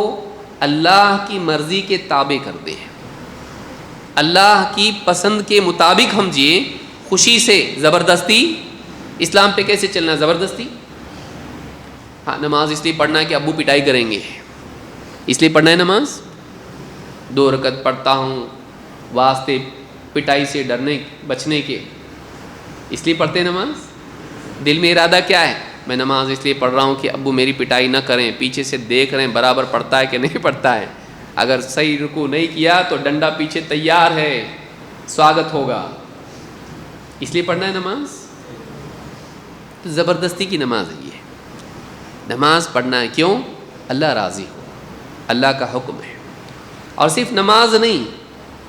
[SPEAKER 1] اللہ کی مرضی کے تابع کر دیں, اللہ کی پسند کے مطابق ہم جئیں, خوشی سے. زبردستی اسلام پہ کیسے چلنا, زبردستی. ہاں, نماز اس لیے پڑھنا ہے کہ ابو پٹائی کریں گے, اس لیے پڑھنا ہے نماز. 2 رکعت پڑھتا ہوں واسطے پٹائی سے بچنے کے, اس لیے پڑھتے ہیں نماز. دل میں ارادہ کیا ہے, میں نماز اس لیے پڑھ رہا ہوں کہ ابو میری پٹائی نہ کریں, پیچھے سے دیکھ رہے ہیں برابر پڑھتا ہے کہ نہیں پڑھتا ہے, اگر صحیح رکوع نہیں کیا تو ڈنڈا پیچھے تیار ہے, سواگت ہوگا, اس لیے پڑھنا ہے نماز. تو زبردستی کی نماز ہے یہ, نماز پڑھنا ہے کیوں, اللہ راضی ہو, اللہ کا حکم ہے. اور صرف نماز نہیں,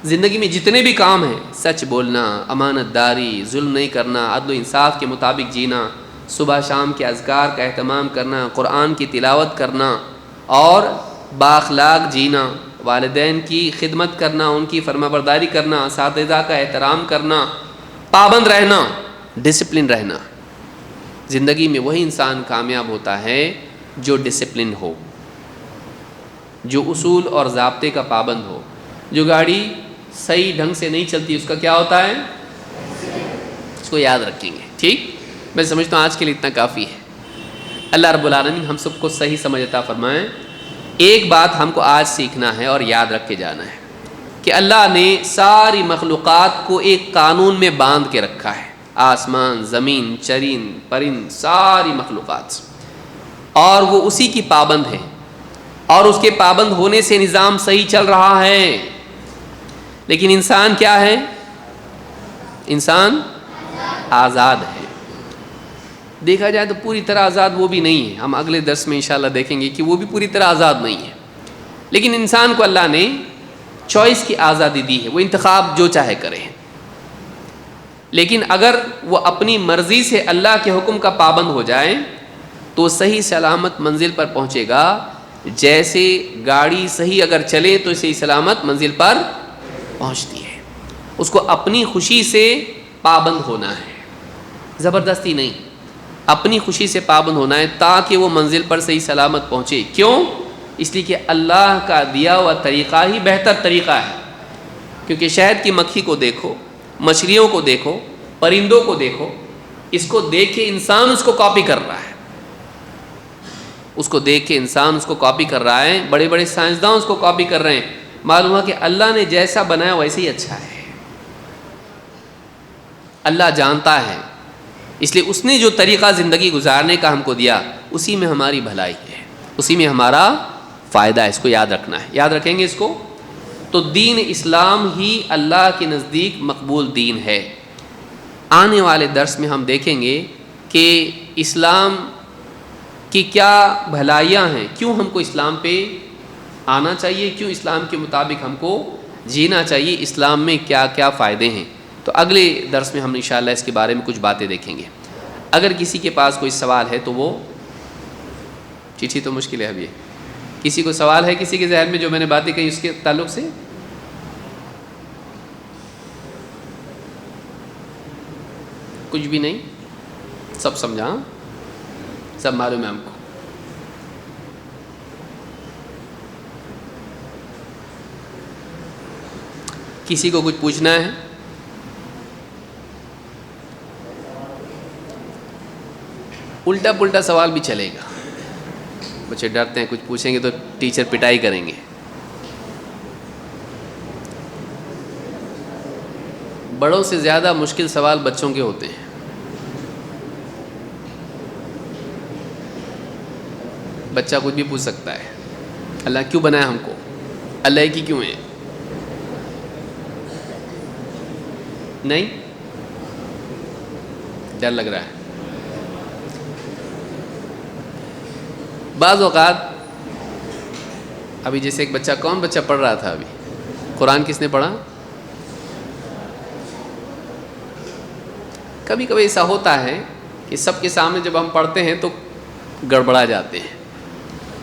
[SPEAKER 1] زندگی میں جتنے بھی کام ہیں, سچ بولنا, امانت داری, ظلم نہیں کرنا, عدل و انصاف کے مطابق جینا, صبح شام کے اذکار کا اہتمام کرنا, قرآن کی تلاوت کرنا اور بااخلاق جینا, والدین کی خدمت کرنا, ان کی فرمانبرداری کرنا, اساتذہ کا احترام کرنا, پابند رہنا, ڈسپلن رہنا. زندگی میں وہی انسان کامیاب ہوتا ہے جو ڈسپلن ہو, جو اصول اور ضابطے کا پابند ہو. جو گاڑی صحیح ڈھنگ سے نہیں چلتی اس کا کیا ہوتا ہے, اس کو یاد رکھیں گے. ٹھیک, میں سمجھتا ہوں آج کے لیے اتنا کافی ہے. اللہ رب العالمین ہم سب کو صحیح سمجھ عطا فرمائیں. ایک بات ہم کو آج سیکھنا ہے اور یاد رکھ کے جانا ہے کہ اللہ نے ساری مخلوقات کو ایک قانون میں باندھ کے رکھا ہے, آسمان, زمین, چرند, پرند, ساری مخلوقات, اور وہ اسی کی پابند ہیں, اور اس کے پابند ہونے سے نظام صحیح چل رہا ہے. لیکن انسان کیا ہے, انسان آزاد ہے. دیکھا جائے تو پوری طرح آزاد وہ بھی نہیں ہے, ہم اگلے درس میں انشاءاللہ دیکھیں گے کہ وہ بھی پوری طرح آزاد نہیں ہے. لیکن انسان کو اللہ نے چوائس کی آزادی دی ہے, وہ انتخاب جو چاہے کرے. لیکن اگر وہ اپنی مرضی سے اللہ کے حکم کا پابند ہو جائے تو صحیح سلامت منزل پر پہنچے گا. جیسے گاڑی صحیح اگر چلے تو صحیح سلامت منزل پر پہنچتی ہے. اس کو اپنی خوشی سے پابند ہونا ہے, زبردستی نہیں, اپنی خوشی سے پابند ہونا ہے تاکہ وہ منزل پر صحیح سلامت پہنچے. کیوں, اس لیے کہ اللہ کا دیا ہوا طریقہ ہی بہتر طریقہ ہے. کیونکہ شہد کی مکھی کو دیکھو, مچھلیوں کو دیکھو, پرندوں کو دیکھو, اس کو دیکھ کے انسان اس کو کاپی کر رہا ہے, اس کو دیکھ کے انسان اس کو کاپی کر رہا ہے, بڑے بڑے سائنسداں اس کو کاپی کر رہے ہیں. معلوم ہوا کہ اللہ نے جیسا بنایا ویسے ہی اچھا ہے. اللہ جانتا ہے اس لیے اس نے جو طریقہ زندگی گزارنے کا ہم کو دیا اسی میں ہماری بھلائی ہے، اسی میں ہمارا فائدہ ہے، اس کو یاد رکھنا ہے۔ یاد رکھیں گے اس کو؟ تو دین اسلام ہی اللہ کے نزدیک مقبول دین ہے۔ آنے والے درس میں ہم دیکھیں گے کہ اسلام کی کیا بھلائیاں ہیں، کیوں ہم کو اسلام پہ آنا چاہیے، کیوں اسلام کے مطابق ہم کو جینا چاہیے، اسلام میں کیا کیا فائدے ہیں۔ تو اگلے درس میں ہم انشاءاللہ اس کے بارے میں کچھ باتیں دیکھیں گے۔ اگر کسی کے پاس کوئی سوال ہے تو وہ چٹھی تو مشکل ہے اب، یہ کسی کو سوال ہے کسی کے ذہن میں جو میں نے باتیں کہی اس کے تعلق سے؟ کچھ بھی نہیں؟ سب سمجھا؟ سب معلوم ہے ہم کو؟ کسی کو کچھ پوچھنا ہے؟ الٹا پلٹا سوال بھی چلے گا، بچے ڈرتے ہیں کچھ پوچھیں گے تو ٹیچر پٹائی کریں گے۔ بڑوں سے زیادہ مشکل سوال بچوں کے ہوتے ہیں۔ بچہ کچھ بھی پوچھ سکتا ہے، اللہ کیوں بنایا ہم کو، اللہ کی کیوں ہے؟ نہیں؟ ڈر لگ رہا ہے؟ بعض اوقات ابھی جیسے ایک بچہ، کون بچہ پڑھ رہا تھا ابھی؟ قرآن کس نے پڑھا؟ کبھی کبھی ایسا ہوتا ہے کہ سب کے سامنے جب ہم پڑھتے ہیں تو گڑبڑا جاتے ہیں،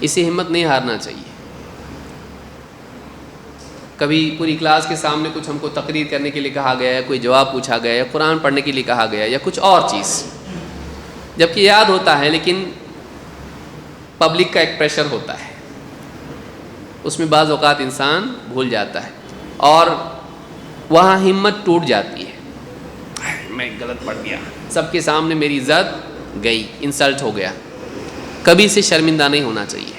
[SPEAKER 1] اسے ہمت نہیں ہارنا چاہیے۔ کبھی پوری کلاس کے سامنے کچھ ہم کو تقریر کرنے کے لیے کہا گیا ہے، کوئی جواب پوچھا گیا ہے، قرآن پڑھنے کے لیے کہا گیا ہے، یا کچھ اور چیز، جبکہ یاد ہوتا ہے لیکن پبلک کا ایک پریشر ہوتا ہے، اس میں بعض اوقات انسان بھول جاتا ہے اور وہاں ہمت ٹوٹ جاتی ہے، میں غلط پڑھ گیا، سب کے سامنے میری عزت گئی، انسلٹ ہو گیا۔ کبھی سے شرمندہ نہیں ہونا چاہیے،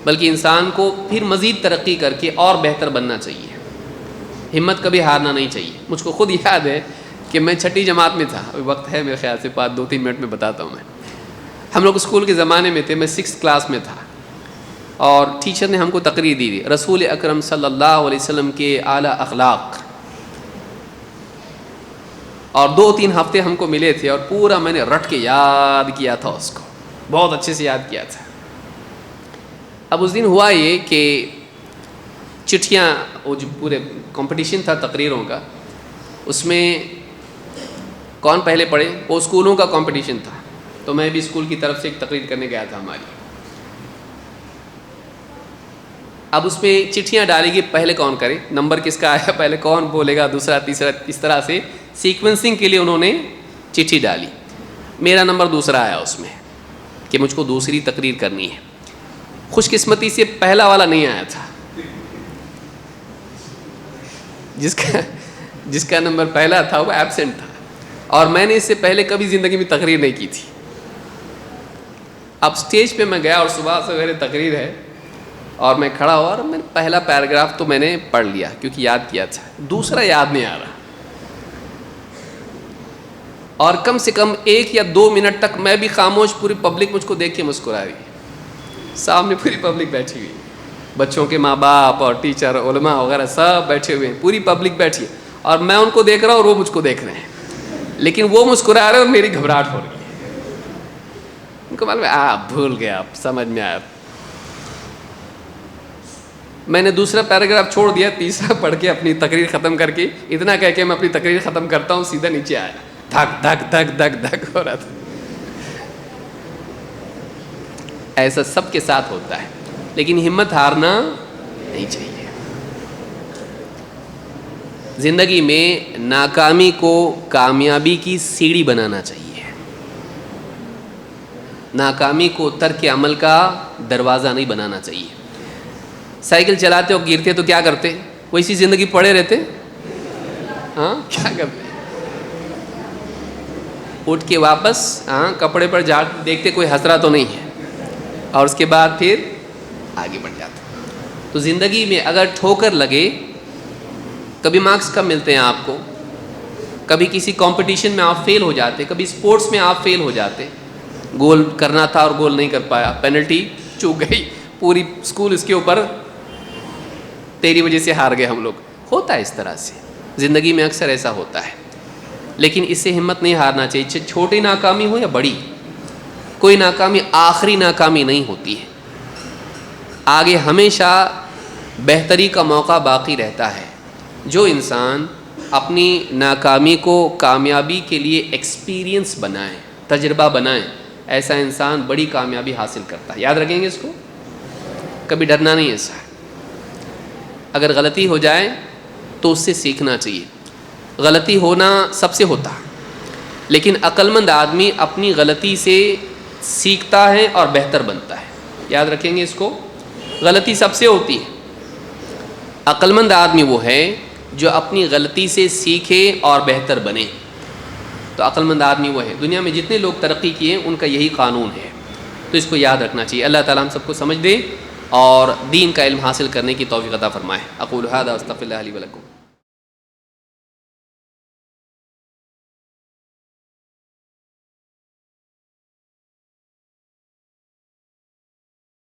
[SPEAKER 1] بلکہ انسان کو پھر مزید ترقی کر کے اور بہتر بننا چاہیے، ہمت کبھی ہارنا نہیں چاہیے۔ مجھ کو خود یاد ہے کہ میں 6ٹھی جماعت میں تھا، ابھی وقت ہے میرے خیال سے 2-3 منٹ میں بتاتا ہوں۔ میں ہم لوگ اسکول کے زمانے میں تھے، میں 6th کلاس میں تھا، اور ٹیچر نے ہم کو تقریر دی رسول اکرم صلی اللہ علیہ وسلم کے اعلیٰ اخلاق، اور 2-3 ہفتے ہم کو ملے تھے اور پورا میں نے رٹ کے یاد کیا تھا، اس کو بہت اچھے سے یاد کیا تھا۔ اب اس دن ہوا یہ کہ چٹھیاں، وہ جو پورے کمپٹیشن تھا تقریروں کا، اس میں کون پہلے پڑھے، وہ اسکولوں کا کمپٹیشن تھا، تو میں بھی اسکول کی طرف سے ایک تقریر کرنے گیا تھا ہماری۔ اب اس میں چٹھیاں ڈالی گئی، پہلے کون کرے، نمبر کس کا آیا، پہلے کون بولے گا، دوسرا تیسرا، اس طرح سے سیکوینسنگ کے لیے انہوں نے چٹھی ڈالی۔ میرا نمبر دوسرا آیا اس میں کہ مجھ کو دوسری تقریر کرنی ہے۔ خوش قسمتی سے پہلا والا نہیں آیا تھا، جس کا نمبر پہلا تھا وہ ایبسینٹ تھا، اور میں نے اس سے پہلے کبھی زندگی میں تقریر نہیں کی تھی۔ اب سٹیج پہ میں گیا اور صبح سویرے تقریر ہے، اور میں کھڑا ہوا اور میں پہلا پیراگراف تو میں نے پڑھ لیا کیونکہ یاد کیا تھا، دوسرا یاد نہیں آ رہا، اور کم سے کم 1 یا 2 منٹ تک میں بھی خاموش، پوری پبلک مجھ کو دیکھ کے مسکرا رہی، سامنے پوری پبلک بیٹھی ہوئی، بچوں کے ماں باپ اور ٹیچر علماء وغیرہ سب بیٹھے ہوئے ہیں، پوری پبلک بیٹھی ہے، اور میں ان کو دیکھ رہا ہوں اور وہ مجھ کو دیکھ رہے ہیں، لیکن وہ مسکرا رہے اور میری گھبراہٹ ہو رہی ہے۔ ان کو معلوم ہے آپ بھول گئے، آپ سمجھ میں آیا۔ میں نے دوسرا پیراگراف چھوڑ دیا، تیسرا پڑھ کے اپنی تقریر ختم کر کے، اتنا کہہ کے میں اپنی تقریر ختم کرتا ہوں، سیدھا نیچے آیا، دھک دھک دھک دھک دھک ہو رہا تھا۔ ایسا سب کے ساتھ ہوتا ہے، لیکن ہمت ہارنا نہیں چاہیے۔ زندگی میں ناکامی کو کامیابی کی سیڑھی بنانا چاہیے، ناکامی کو ترک عمل کا دروازہ نہیں بنانا چاہیے۔ سائیکل چلاتے ہو گرتے تو کیا کرتے؟ ویسی زندگی پڑے رہتے؟ ہاں کیا کرتے؟ اٹھ کے واپس کپڑے پر جا دیکھتے کوئی ہنس رہا تو نہیں ہے، اور اس کے بعد پھر آگے بڑھ جاتے۔ تو زندگی میں اگر ٹھوکر لگے، کبھی مارکس کم ملتے ہیں آپ کو، کبھی کسی کمپٹیشن میں آپ فیل ہو جاتے، کبھی اسپورٹس میں آپ فیل ہو جاتے، گول کرنا تھا اور گول نہیں کر پایا، پینلٹی چوک گئی، پوری اسکول اس کے اوپر تیری وجہ سے ہار گئے ہم لوگ. ہوتا ہے اس طرح سے، زندگی میں اکثر ایسا ہوتا ہے. لیکن اس سے ہمت نہیں ہارنا چاہیے، چھوٹی ناکامی ہو یا بڑی، کوئی ناکامی آخری ناکامی نہیں ہوتی ہے. آگے ہمیشہ بہتری کا موقع باقی رہتا ہے. جو انسان اپنی ناکامی کو کامیابی کے لیے ایکسپیرینس بنائے، تجربہ بنائے، ایسا انسان بڑی کامیابی حاصل کرتا ہے. یاد رکھیں گے اس کو، کبھی ڈرنا نہیں ایسا ہے. اگر غلطی ہو جائے تو اس سے سیکھنا چاہیے. غلطی ہونا سب سے ہوتا ہے، لیکن عقل مند آدمی اپنی غلطی سے سیکھتا ہے اور بہتر بنتا ہے. یاد رکھیں گے اس کو، غلطی سب سے ہوتی ہے. عقل مند آدمی وہ ہے جو اپنی غلطی سے سیکھے اور بہتر بنے. تو عقل مند آدمی وہ ہے. دنیا میں جتنے لوگ ترقی کیے ان کا یہی قانون ہے. تو اس کو یاد رکھنا چاہیے. اللہ تعالیٰ ہم سب کو سمجھ دے اور دین کا علم حاصل کرنے کی توفیق عطا فرمائے. اقول ھذا واستغفر اللہ لی ولکم.